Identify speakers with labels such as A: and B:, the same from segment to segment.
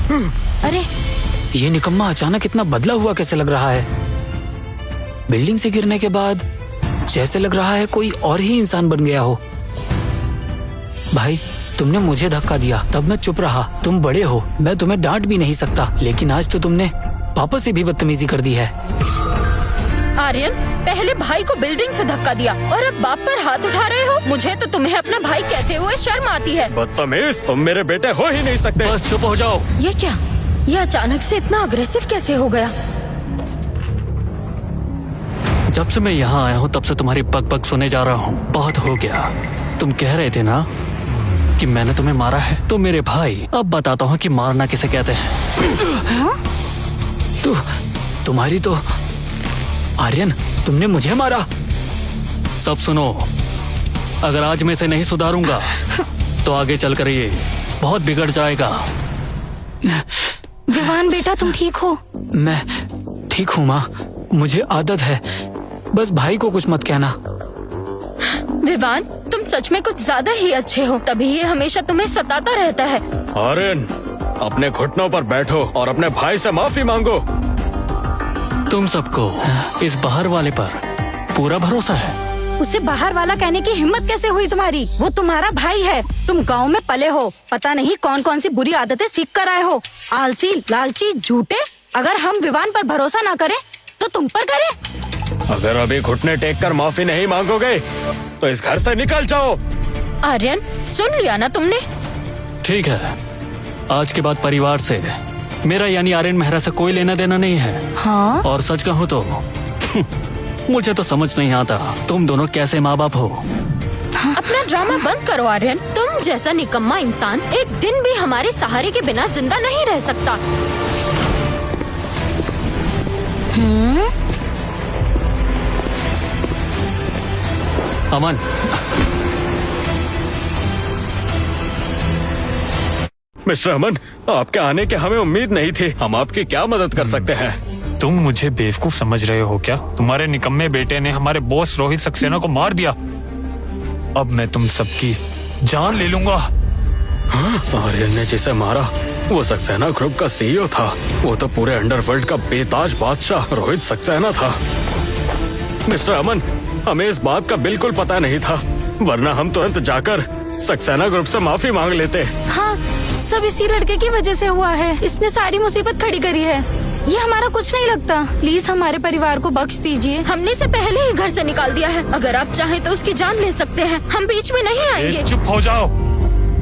A: अरे
B: ये निकम्मा अचानक इतना बदला हुआ कैसे लग रहा है? बिल्डिंग से गिरने के बाद जैसे लग रहा है कोई और ही इंसान बन गया हो। भाई, तुमने मुझे धक्का दिया तब मैं चुप रहा। तुम बड़े हो, मैं तुम्हें डांट भी नहीं सकता, लेकिन आज तो तुमने पापा से भी बदतमीजी कर दी है।
A: आर्यन, पहले भाई को बिल्डिंग से धक्का दिया और अब बाप पर हाथ उठा रहे हो। मुझे तो तुम्हें अपना भाई कहते हुए शर्म आती है।
C: बदतमीज, तुम मेरे बेटे हो ही नहीं सकते।
B: बस चुप हो जाओ।
A: ये क्या? ये अचानक से इतना अग्रेसिव कैसे हो गया?
B: जब से मैं यहाँ आया हूँ तब से तुम्हारी बक बक सुने जा रहा हूँ। बहुत हो गया। तुम कह रहे थे ना कि मैंने तुम्हें मारा है, तो मेरे भाई अब बताता हूँ कि मारना किसे कहते हैं। तुम्हारी तो आर्यन, तुमने मुझे मारा। सब सुनो, अगर आज मैं इसे नहीं सुधारूंगा तो आगे चलकर ये बहुत बिगड़ जाएगा।
A: विवान बेटा, तुम ठीक हो?
B: मैं ठीक हूँ माँ, मुझे आदत है। बस भाई को कुछ मत कहना।
A: विवान, तुम सच में कुछ ज्यादा ही अच्छे हो, तभी ये हमेशा तुम्हें सताता रहता है।
C: आर्यन, अपने घुटनों पर बैठो और अपने भाई से माफी मांगो।
B: तुम सबको इस बाहर वाले पर पूरा भरोसा है?
A: उसे बाहर वाला कहने की हिम्मत कैसे हुई तुम्हारी? वो तुम्हारा भाई है। तुम गांव में पले हो, पता नहीं कौन कौन सी बुरी आदतें सीख कर आए हो। आलसी, लालची, झूठे। अगर हम विवान पर भरोसा ना करें तो तुम पर करें?
C: अगर अभी घुटने टेक कर माफी नहीं मांगोगे तो इस घर से निकल जाओ।
A: आर्यन, सुन लिया ना तुमने?
B: ठीक है, आज के बाद परिवार से मेरा यानी आर्यन मेहरा से कोई लेना देना नहीं है।
A: हाँ?
B: और सच कहूँ तो मुझे तो समझ नहीं आता तुम दोनों कैसे माँ बाप हो।
A: अपना ड्रामा बंद करो आर्यन। तुम जैसा निकम्मा इंसान एक दिन भी हमारे सहारे के बिना जिंदा नहीं रह सकता।
B: अमन,
C: मिस्टर अमन, आपके आने की हमें उम्मीद नहीं थी। हम आपकी क्या मदद कर सकते हैं?
D: तुम मुझे बेवकूफ समझ रहे हो क्या? तुम्हारे निकम्मे बेटे ने हमारे बॉस रोहित सक्सेना को मार दिया। अब मैं तुम सबकी जान ले लूंगा।
C: आर्यन ने जिसे मारा वो सक्सेना ग्रुप का सीईओ था। वो तो पूरे अंडरवर्ल्ड का बेताज बादशाह रोहित सक्सेना था। मिस्टर अमन, हमें इस बात का बिल्कुल पता नहीं था, वरना हम तुरंत जाकर सक्सेना ग्रुप से माफी मांग लेते।
A: हाँ, सब इसी लड़के की वजह से हुआ है। इसने सारी मुसीबत खड़ी करी है। ये हमारा कुछ नहीं लगता। प्लीज हमारे परिवार को बख्श दीजिए। हमने इसे पहले ही घर से निकाल दिया है। अगर आप चाहें तो उसकी जान ले सकते हैं। हम बीच में नहीं आएंगे।
D: चुप हो जाओ।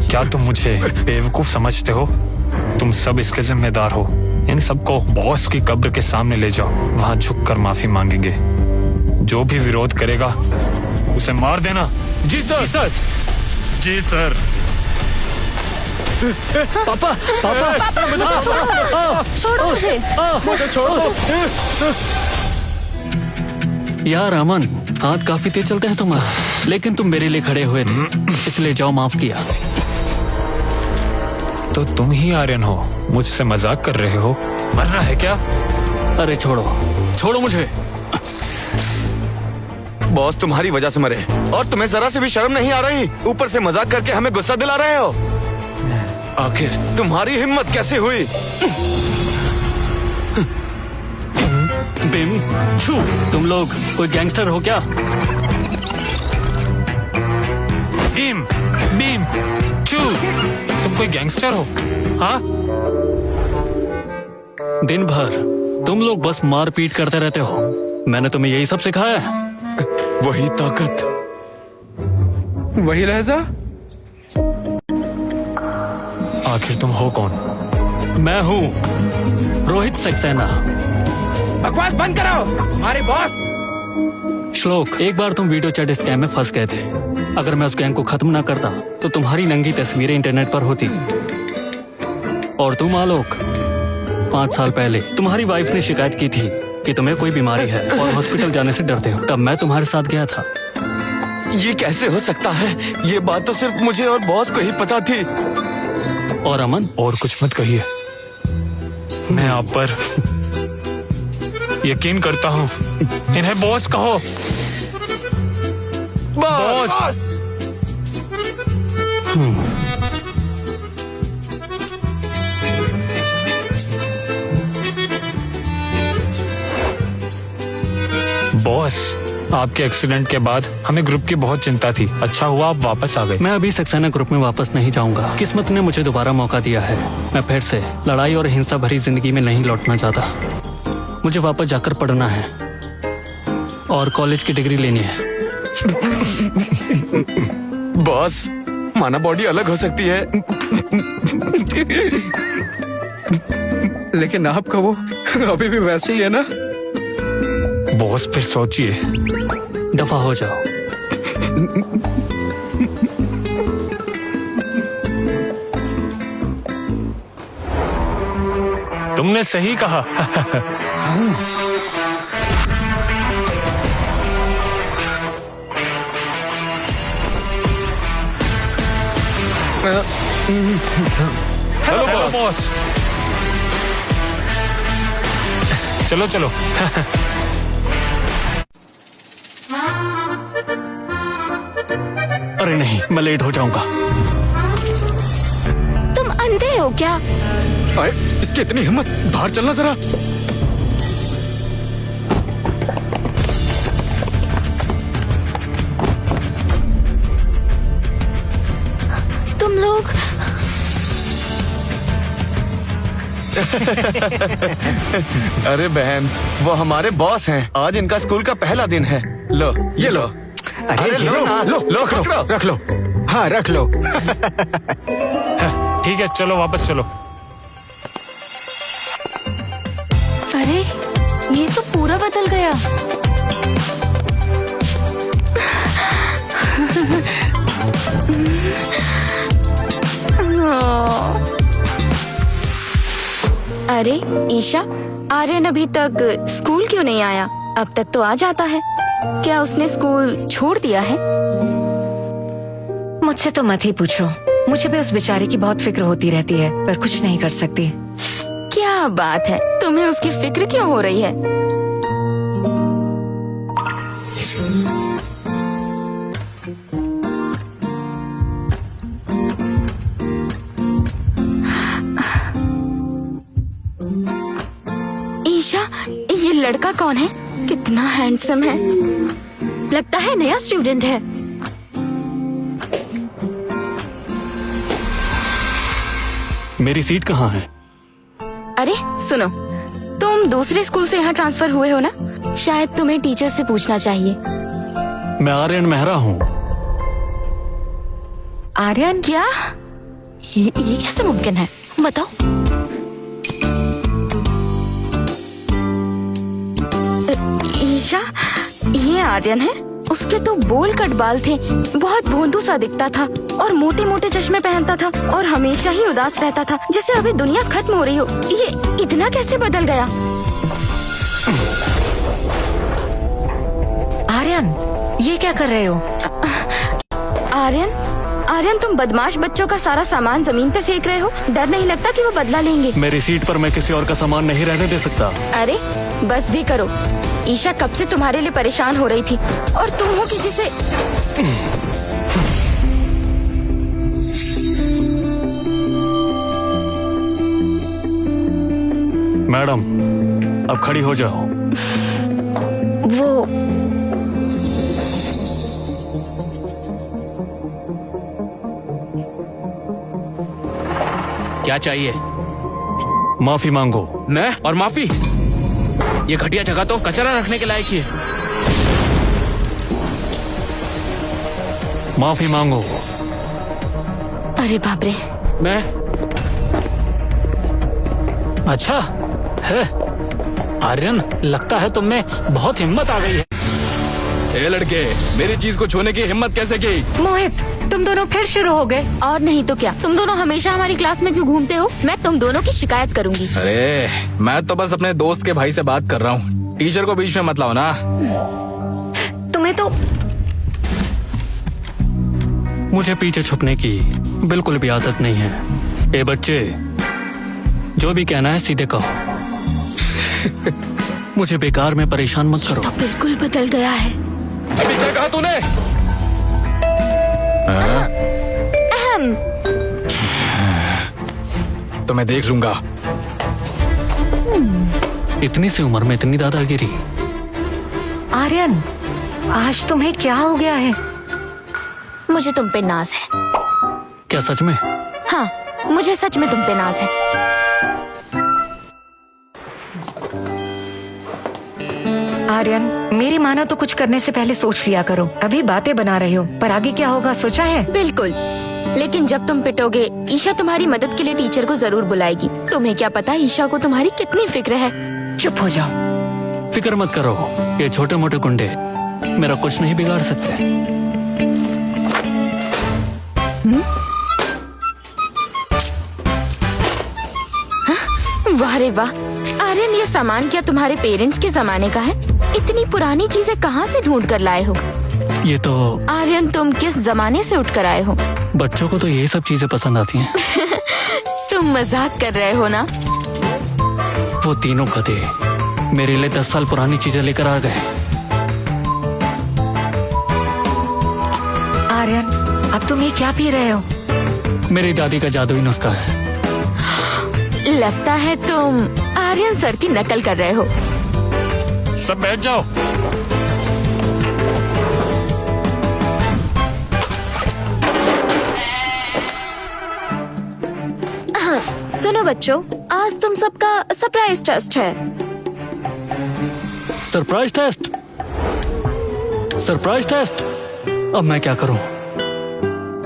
D: क्या तुम मुझे बेवकूफ समझते हो? तुम सब इसके जिम्मेदार हो। इन सबको बॉस की कब्र के सामने ले जाओ, वहाँ झुककर माफी मांगेंगे। जो भी विरोध करेगा उसे मार देना।
C: जी सर।
D: जी सर।
B: पापा, पापा,
A: छोड़ो मुझे।
C: मुझे छोड़ो।
B: यार अमन, हाथ काफी तेज चलते हैं तुम्हारे, लेकिन तुम मेरे लिए खड़े हुए थे, इसलिए जाओ, माफ किया।
D: तो तुम ही आर्यन हो? मुझसे मजाक कर रहे हो? मरना है क्या?
B: अरे छोड़ो, छोड़ो मुझे।
E: बॉस तुम्हारी वजह से मरे और तुम्हें जरा से भी शर्म नहीं आ रही। ऊपर से मजाक करके हमें गुस्सा दिला रहे हो। आखिर तुम्हारी हिम्मत कैसे हुई?
B: बिम छू, तुम लोग कोई गैंगस्टर हो क्या?
D: इम बीम चू, तुम कोई गैंगस्टर हो? हाँ?
B: दिन भर तुम लोग बस मार पीट करते रहते हो। मैंने तुम्हें यही सब सिखाया है?
E: वही ताकत, वही लहजा।
D: आखिर तुम हो कौन?
B: मैं हूँ रोहित सक्सेना।
E: बकवास बंद कराओ, हमारे बॉस।
B: श्लोक, एक बार तुम वीडियो चैट स्कैम में फंस गए थे। अगर मैं उस गैंग को खत्म ना करता तो तुम्हारी नंगी तस्वीरें इंटरनेट पर होती। और तुम आलोक, 5 साल पहले तुम्हारी वाइफ ने शिकायत की थी कि तुम्हें कोई बीमारी है और हॉस्पिटल जाने से डरते हो। तब मैं तुम्हारे साथ गया था।
E: ये कैसे हो सकता है? ये बात तो सिर्फ मुझे और बॉस को ही पता थी।
B: और अमन,
D: और कुछ मत कहिए। मैं आप पर यकीन करता हूँ। इन्हें बॉस कहो। बॉस। बॉस, आपके एक्सीडेंट के बाद हमें ग्रुप की बहुत चिंता थी। अच्छा हुआ आप वापस आ गए।
F: मैं अभी सक्सेना ग्रुप में वापस नहीं जाऊंगा। किस्मत ने मुझे दोबारा मौका दिया है। मैं फिर से लड़ाई और हिंसा भरी जिंदगी में नहीं लौटना चाहता। मुझे वापस जाकर पढ़ना है और कॉलेज की डिग्री लेनी है।
E: बॉस, माना बॉडी अलग हो सकती है, लेकिन आपका वो अभी भी वैसे ही है ना।
D: बॉस फिर सोचिए।
F: दफा हो जाओ।
D: तुमने सही कहा।
E: Hello
D: hello boss. चलो चलो।
F: अरे नहीं, मैं लेट हो जाऊंगा।
A: तुम अंधे हो क्या?
E: अरे, इसकी इतनी हिम्मत, बाहर चलना जरा।
A: तुम लोग
E: अरे बहन, वो हमारे बॉस हैं। आज इनका स्कूल का पहला दिन है। लो, ये लो। अरे लो ना, लो रख लो। हाँ, रख लो।
D: ठीक है, चलो वापस चलो।
A: अरे ये तो पूरा बदल गया। अरे ईशा, आर्यन अभी तक स्कूल क्यों नहीं आया? अब तक तो आ जाता है। क्या उसने स्कूल छोड़ दिया है?
G: मुझसे तो मत ही पूछो। मुझे भी उस बेचारे की बहुत फिक्र होती रहती है, पर कुछ नहीं कर सकती।
A: क्या बात है, तुम्हें उसकी फिक्र क्यों हो रही है? ईशा, ये लड़का कौन है? कितना हैंडसम है। लगता है नया स्टूडेंट है।
F: मेरी सीट कहाँ है?
A: अरे सुनो, तुम दूसरे स्कूल से यहाँ ट्रांसफर हुए हो ना? शायद तुम्हें टीचर से पूछना चाहिए।
F: मैं आर्यन मेहरा हूँ।
G: आर्यन?
A: क्या? ये कैसे मुमकिन है? बताओ। ईशा, ये आर्यन है? उसके तो बोल कट बाल थे, बहुत भोंदू सा दिखता था और मोटे मोटे चश्मे पहनता था और हमेशा ही उदास रहता था, जैसे अभी दुनिया खत्म हो रही हो। ये इतना कैसे बदल गया?
G: आर्यन, ये क्या कर रहे हो?
A: आर्यन, तुम बदमाश बच्चों का सारा सामान जमीन पे फेंक रहे हो। डर नहीं लगता कि वो बदला लेंगे?
F: मेरी सीट पर मैं किसी और का सामान नहीं रहने दे सकता।
A: अरे बस भी करो। ईशा कब से तुम्हारे लिए परेशान हो रही थी और तुम हो कि जिसे
F: मैडम, अब खड़ी हो जाओ।
A: वो
H: क्या चाहिए?
F: माफी मांगो।
H: मैं और माफी? ये घटिया जगह तो कचरा रखने के लायक ही है।
F: माफी मांगो।
A: अरे बाप रे।
H: मैं
B: अच्छा है आर्यन, लगता है तुम में बहुत हिम्मत आ गई है।
E: ए लड़के, मेरी चीज को छूने की हिम्मत कैसे की?
G: मोहित, तुम दोनों फिर शुरू हो गए।
A: और नहीं तो क्या, तुम दोनों हमेशा हमारी क्लास में क्यों घूमते हो? मैं तुम दोनों की शिकायत करूंगी।
H: अरे मैं तो बस अपने दोस्त के भाई से बात कर रहा हूँ, टीचर को बीच में मत लाओ ना।
G: तुम्हें तो
F: मुझे पीछे छुपने की बिल्कुल भी आदत नहीं है। ए बच्चे, जो भी कहना है सीधे कहो। मुझे बेकार में परेशान मत करो।
A: तो बिल्कुल बदल गया है।
E: अभी क्या कहा तूने?
H: तो मैं देख लूंगा।
F: इतनी सी उम्र में इतनी दादागिरी।
G: आर्यन, आज तुम्हें क्या हो गया है?
A: मुझे तुम पे नाज है।
F: क्या सच में?
A: हाँ, मुझे सच में तुम पे नाज है।
G: आर्यन, मेरी मानो तो कुछ करने से पहले सोच लिया करो। अभी बातें बना रहे हो, पर आगे क्या होगा सोचा है?
A: बिल्कुल, लेकिन जब तुम पिटोगे, ईशा तुम्हारी मदद के लिए टीचर को जरूर बुलाएगी। तुम्हें क्या पता ईशा को तुम्हारी कितनी फिक्र है।
G: चुप हो जाओ।
F: फिक्र मत करो, ये छोटे मोटे गुंडे मेरा कुछ नहीं बिगाड़ सकते।
A: वाह रे वाह, आर्यन, ये सामान क्या तुम्हारे पेरेंट्स के जमाने का है? इतनी पुरानी चीजें कहाँ से ढूंढ कर लाए हो?
F: ये तो
A: आर्यन, तुम किस जमाने से उठ कर आए हो?
F: बच्चों को तो ये सब चीजें पसंद आती हैं।
A: तुम मजाक कर रहे हो ना?
F: वो तीनों गधे मेरे लिए 10 साल पुरानी चीजें लेकर आ गए।
G: आर्यन, अब तुम ये क्या पी रहे हो?
F: मेरी दादी का जादुई नुस्खा है।
A: लगता है तुम आर्यन सर की नकल कर रहे हो।
D: सब बैठ जाओ।
A: सुनो बच्चों, आज तुम सबका सरप्राइज टेस्ट है।
F: Surprise test? Surprise test? अब मैं क्या करूं?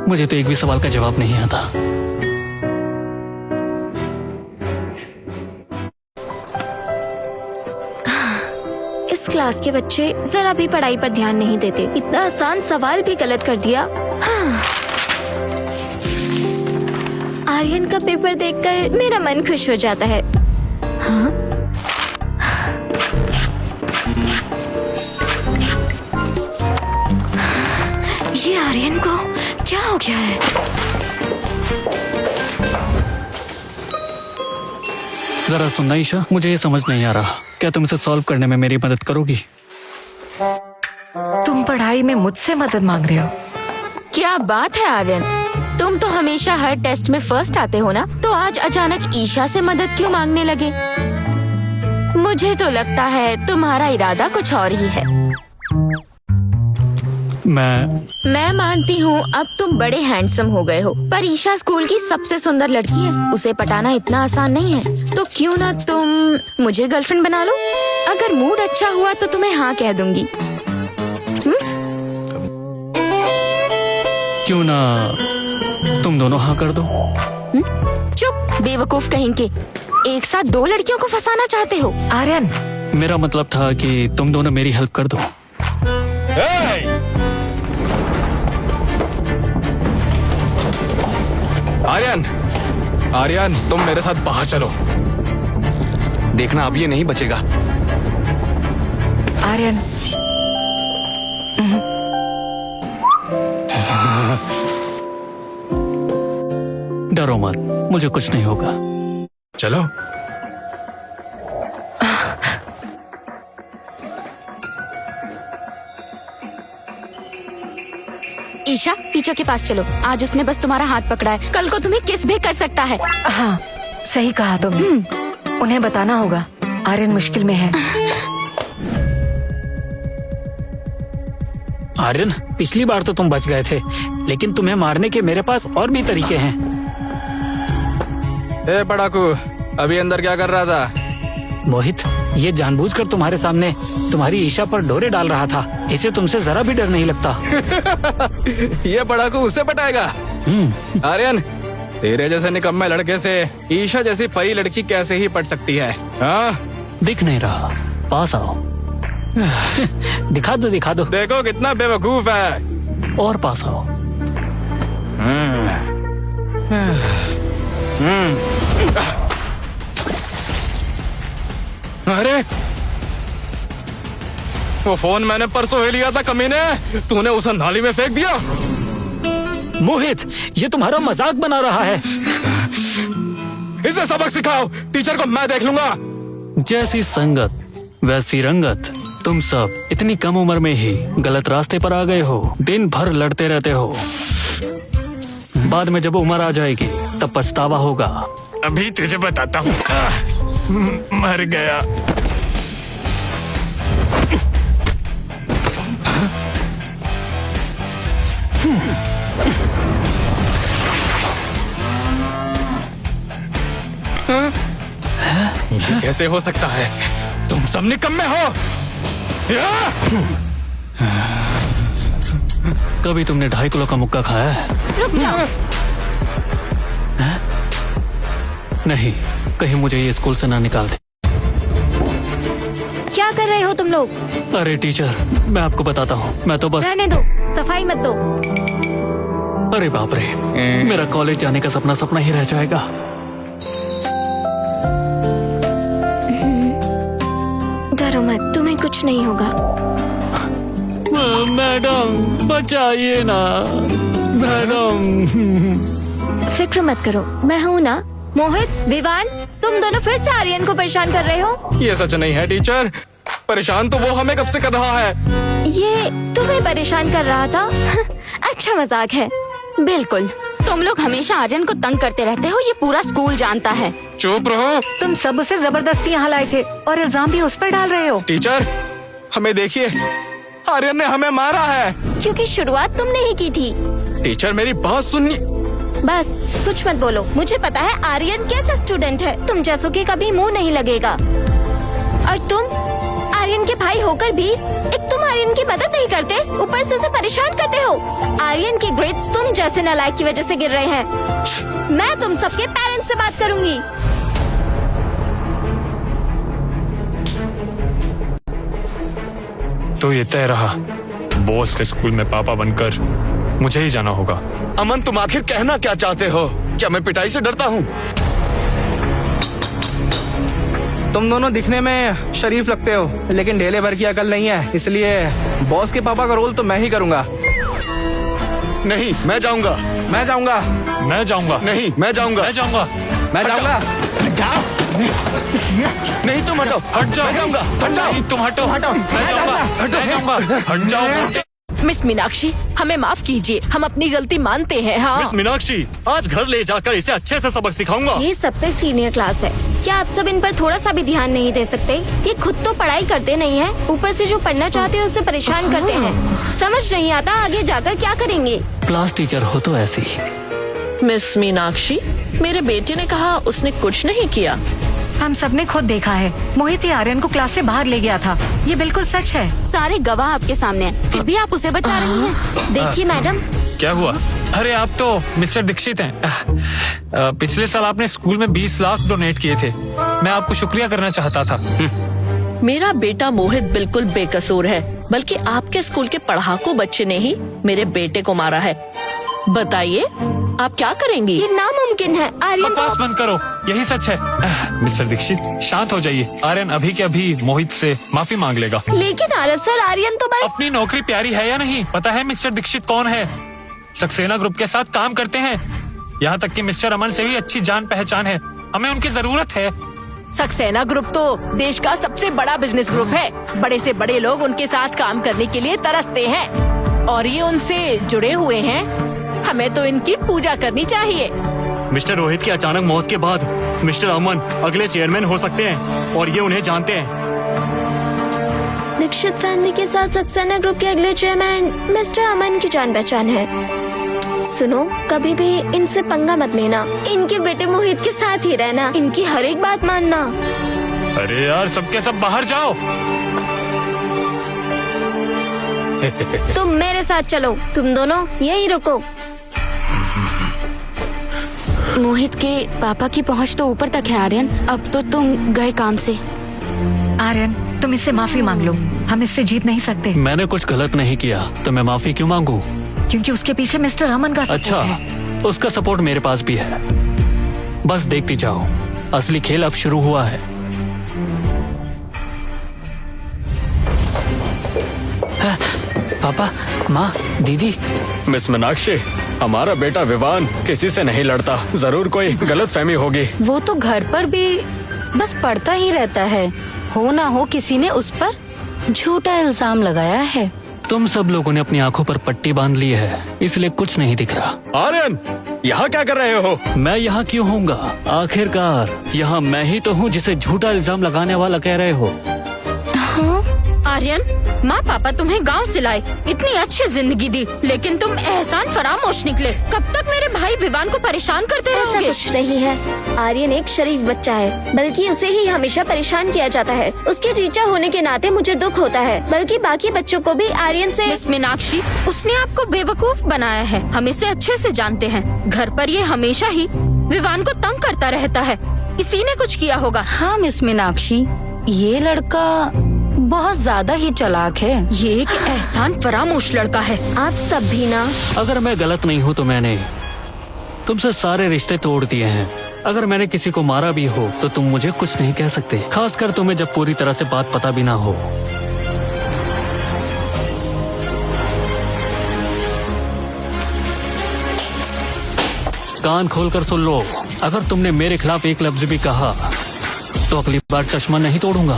F: मुझे तो एक भी सवाल का जवाब नहीं आता।
A: इस क्लास के बच्चे जरा भी पढ़ाई पर ध्यान नहीं देते। इतना आसान सवाल भी गलत कर दिया। हाँ। आर्यन का पेपर देखकर मेरा मन खुश हो जाता है। हाँ? ये आर्यन को क्या हो गया है?
F: जरा सुनना ईशा, मुझे ये समझ नहीं आ रहा। क्या तुम इसे सॉल्व करने में मेरी मदद करोगी?
G: तुम पढ़ाई में मुझसे मदद मांग रहे हो?
A: क्या बात है आर्यन, तुम तो हमेशा हर टेस्ट में फर्स्ट आते हो ना, तो आज अचानक ईशा से मदद क्यों मांगने लगे? मुझे तो लगता है तुम्हारा इरादा कुछ और ही है। मैं मानती हूँ अब तुम बड़े हैंडसम हो गए हो, पर ईशा स्कूल की सबसे सुंदर लड़की है। उसे पटाना इतना आसान नहीं है, तो क्यों ना तुम मुझे गर्लफ्रेंड बना लो। अगर मूड अच्छा हुआ तो तुम्हें हाँ कह दूंगी।
F: क्यों ना तुम दोनों हाँ कर दो?
A: चुप बेवकूफ कहीं के, एक साथ 2 लड़कियों को फंसाना चाहते हो?
G: आर्यन,
F: मेरा मतलब था कि तुम दोनों मेरी हेल्प कर दो।
H: आर्यन, आर्यन, तुम मेरे साथ बाहर चलो।
E: देखना अब ये नहीं बचेगा।
G: आर्यन,
F: डरो मत, मुझे कुछ नहीं होगा।
H: चलो।
A: ईशा, टीचर के पास चलो। आज उसने बस तुम्हारा हाथ पकड़ा है, कल को तुम्हें किस भी कर सकता है।
G: हाँ, सही कहा तुमने। उन्हें बताना होगा आर्यन मुश्किल में है।
B: आर्यन, पिछली बार तो तुम बच गए थे, लेकिन तुम्हें मारने के मेरे पास और भी तरीके हैं।
H: ए पढ़ाकू, अभी अंदर क्या कर रहा था?
B: मोहित, ये जानबूझकर तुम्हारे सामने तुम्हारी ईशा पर डोरे डाल रहा था। इसे तुमसे जरा भी डर नहीं लगता।
H: ये पढ़ाकू उसे पटाएगा? आर्यन, तेरे जैसे निकम्मे लड़के से ईशा जैसी परी लड़की कैसे ही पट सकती है? हाँ?
F: दिख नहीं रहा, पास आओ।
B: दिखा दो, दिखा दो।
H: देखो कितना बेवकूफ है।
F: और पास आओ।
H: अरे, वो फोन मैंने परसों ही लिया था कमीने, तूने उसे नाली में फेंक दिया।
B: मोहित, ये तुम्हारा मजाक बना रहा है।
H: इसे सबक सिखाओ, टीचर को मैं देख लूंगा।
F: जैसी संगत वैसी रंगत। तुम सब इतनी कम उम्र में ही गलत रास्ते पर आ गए हो। दिन भर लड़ते रहते हो, बाद में जब उम्र आ जाएगी तब पछतावा होगा।
D: अभी तुझे बताता हूँ। मर गया।
H: ये कैसे हो सकता है? तुम सब निकम्मे हो।
F: कभी तुमने 2.5 किलो का मुक्का खाया है?
A: रुक जाओ।
F: नहीं, कहीं मुझे ये स्कूल से ना निकाल दे।
A: क्या कर रहे हो तुम लोग?
F: अरे टीचर, मैं आपको बताता हूँ, मैं तो बस।
A: रहने दो, सफाई मत दो।
F: अरे बाप रे, मेरा कॉलेज जाने का सपना सपना ही रह जाएगा।
A: डरो मत, तुम्हें कुछ नहीं होगा।
F: मैडम बचाइए ना, मैडम।
A: फिक्र मत करो, मैं हूँ ना। मोहित, विवान, तुम दोनों फिर से आर्यन को परेशान कर रहे हो।
H: ये सच नहीं है टीचर, परेशान तो वो हमें कब से कर रहा है।
A: ये तुम्हें परेशान कर रहा था। अच्छा मजाक है। बिल्कुल, तुम लोग हमेशा आर्यन को तंग करते रहते हो, ये पूरा स्कूल जानता है।
H: चुप रहो।
G: तुम सब उसे जबरदस्ती यहाँ लाए थे और इल्जाम भी उस पर डाल रहे हो।
H: टीचर, हमें देखिए, आर्यन ने हमें मारा है।
A: क्योंकि शुरुआत तुमने ही की थी।
H: टीचर मेरी बात सुनिए।
A: बस कुछ मत बोलो, मुझे पता है आर्यन कैसा स्टूडेंट है। तुम जैसों के कभी मुंह नहीं लगेगा। और तुम आर्यन के भाई होकर भी तुम आर्यन की मदद नहीं करते, ऊपर से उसे परेशान करते हो। आर्यन के ग्रेड्स तुम जैसे नालायक की वजह से गिर रहे हैं। मैं तुम सबके पेरेंट्स से बात करूंगी।
D: तो ये तय रहा, बॉस के स्कूल में पापा बनकर मुझे ही जाना होगा।
E: अमन, तुम आखिर कहना क्या चाहते हो? क्या मैं पिटाई से डरता हूँ?
H: तुम दोनों दिखने में शरीफ लगते हो, लेकिन ढेले भर की अकल नहीं है, इसलिए बॉस के पापा का रोल तो मैं ही करूंगा।
E: नहीं, मैं जाऊंगा।
H: मैं जाऊंगा।
D: मैं जाऊंगा।
E: नहीं, मैं जाऊंगा।
D: मैं जाऊंगा।
H: मैं जाऊंगा।
E: नहीं, तुम हटो।
D: हट जाओ।
E: मैं जाऊंगा। हट जाओ।
D: नहीं, तुम हटो। मैं जाऊंगा। मैं जाऊंगा। हट जाओ।
I: मिस मीनाक्षी, हमें माफ कीजिए, हम अपनी गलती मानते हैं। हाँ,
D: मिस मीनाक्षी, आज घर ले जाकर इसे अच्छे से सबक सिखाऊंगा।
A: ये सबसे सीनियर क्लास है, क्या आप सब इन पर थोड़ा सा भी ध्यान नहीं दे सकते? ये खुद तो पढ़ाई करते नहीं है, ऊपर से जो पढ़ना चाहते हैं उससे परेशान करते हैं। समझ नहीं आता आगे जाकर क्या करेंगे।
F: क्लास टीचर हो तो ऐसी।
I: मिस मीनाक्षी, मेरे बेटे ने कहा उसने कुछ नहीं किया।
G: हम सबने खुद देखा है, मोहित ही आर्यन को क्लास से बाहर ले गया था। ये बिल्कुल सच है।
A: सारे गवाह आपके सामने हैं, फिर भी आप उसे बचा रही हैं। देखिए मैडम।
D: क्या हुआ? अरे आप तो मिस्टर दीक्षित हैं। पिछले साल आपने स्कूल में 20 लाख डोनेट किए थे। मैं आपको शुक्रिया करना चाहता था।
I: मेरा बेटा मोहित बिल्कुल बेकसूर है, बल्कि आपके स्कूल के पढ़ाकू बच्चे ने ही मेरे बेटे को मारा है। बताइए आप क्या करेंगी?
A: ये नामुमकिन है। आर्यन
D: बकवास बंद करो, यही सच है। मिस्टर दीक्षित, शांत हो जाइए। आर्यन अभी के अभी मोहित से माफी मांग लेगा।
A: लेकिन सर, आर्यन तो बस।
D: अपनी नौकरी प्यारी है या नहीं? पता है मिस्टर दीक्षित कौन है? सक्सेना ग्रुप के साथ काम करते हैं। यहाँ तक कि मिस्टर अमन से भी अच्छी जान पहचान है। हमें उनकी जरूरत है।
I: सक्सेना ग्रुप तो देश का सबसे बड़ा बिजनेस ग्रुप है। बड़े से बड़े लोग उनके साथ काम करने के लिए तरसते हैं और ये उनसे जुड़े हुए हैं। हमें तो इनकी पूजा करनी चाहिए।
F: मिस्टर रोहित की अचानक मौत के बाद मिस्टर अमन अगले चेयरमैन हो सकते हैं और ये उन्हें जानते हैं।
A: दीक्षित फैमिली के साथ सक्सेना ग्रुप के अगले चेयरमैन मिस्टर अमन की जान पहचान है। सुनो, कभी भी इनसे पंगा मत लेना। इनके बेटे मोहित के साथ ही रहना, इनकी हर एक बात मानना।
D: अरे यार, सबके सब बाहर जाओ।
A: तुम मेरे साथ चलो, तुम दोनों यहीं रुको। मोहित के पापा की पहुंच तो ऊपर तक है आर्यन, अब तो तुम गए काम से।
G: आर्यन, तुम इससे माफी मांग लो, हम इससे जीत नहीं सकते।
F: मैंने कुछ गलत नहीं किया तो मैं माफी क्यों मांगू?
G: क्योंकि उसके पीछे मिस्टर अमन का सपोर्ट
F: अच्छा
G: है।
F: उसका सपोर्ट मेरे पास भी है। बस देखती जाओ, असली खेल अब शुरू हुआ है।
B: पापा, माँ, दीदी।
C: मिस मीनाक्षी, हमारा बेटा विवान किसी से नहीं लड़ता। जरूर कोई गलत फहमी होगी।
A: वो तो घर पर भी बस पढ़ता ही रहता है। हो ना हो किसी ने उस पर झूठा इल्जाम लगाया है।
F: तुम सब लोगों ने अपनी आंखों पर पट्टी बांध ली है, इसलिए कुछ नहीं दिख रहा।
C: आर्यन, यहाँ क्या कर रहे हो?
F: मैं यहाँ क्यों होऊंगा? आखिरकार यहाँ मैं ही तो हूँ जिसे झूठा इल्जाम लगाने वाला कह रहे हो।
A: हाँ, आर्यन, माँ पापा तुम्हें गांव से लाए, इतनी अच्छी जिंदगी दी, लेकिन तुम एहसान फरामोश निकले। कब तक मेरे भाई विवान को परेशान करते
J: ऐसा
A: रहोगे?
J: कुछ नहीं है। आर्यन एक शरीफ बच्चा है, बल्कि उसे ही हमेशा परेशान किया जाता है। उसके टीचर होने के नाते मुझे दुख होता है, बल्कि बाकी बच्चों को भी आर्यन से।
A: मिस मीनाक्षी, उसने आपको बेवकूफ बनाया है, हम इसे अच्छे से जानते हैं। घर पर ये हमेशा ही विवान को तंग करता रहता है, इसी ने कुछ किया होगा। हाँ मिस मीनाक्षी, ये लड़का बहुत ज्यादा ही चालाक है। ये एक एहसान फरामोश लड़का है।
J: आप सब भी ना।
F: अगर मैं गलत नहीं हूँ तो मैंने तुमसे सारे रिश्ते तोड़ दिए हैं। अगर मैंने किसी को मारा भी हो तो तुम मुझे कुछ नहीं कह सकते, खासकर तुम्हें जब पूरी तरह से बात पता भी ना हो। कान खोलकर सुन लो, अगर तुमने मेरे खिलाफ एक लफ्ज भी कहा तो अगली बार चश्मा नहीं तोड़ूंगा।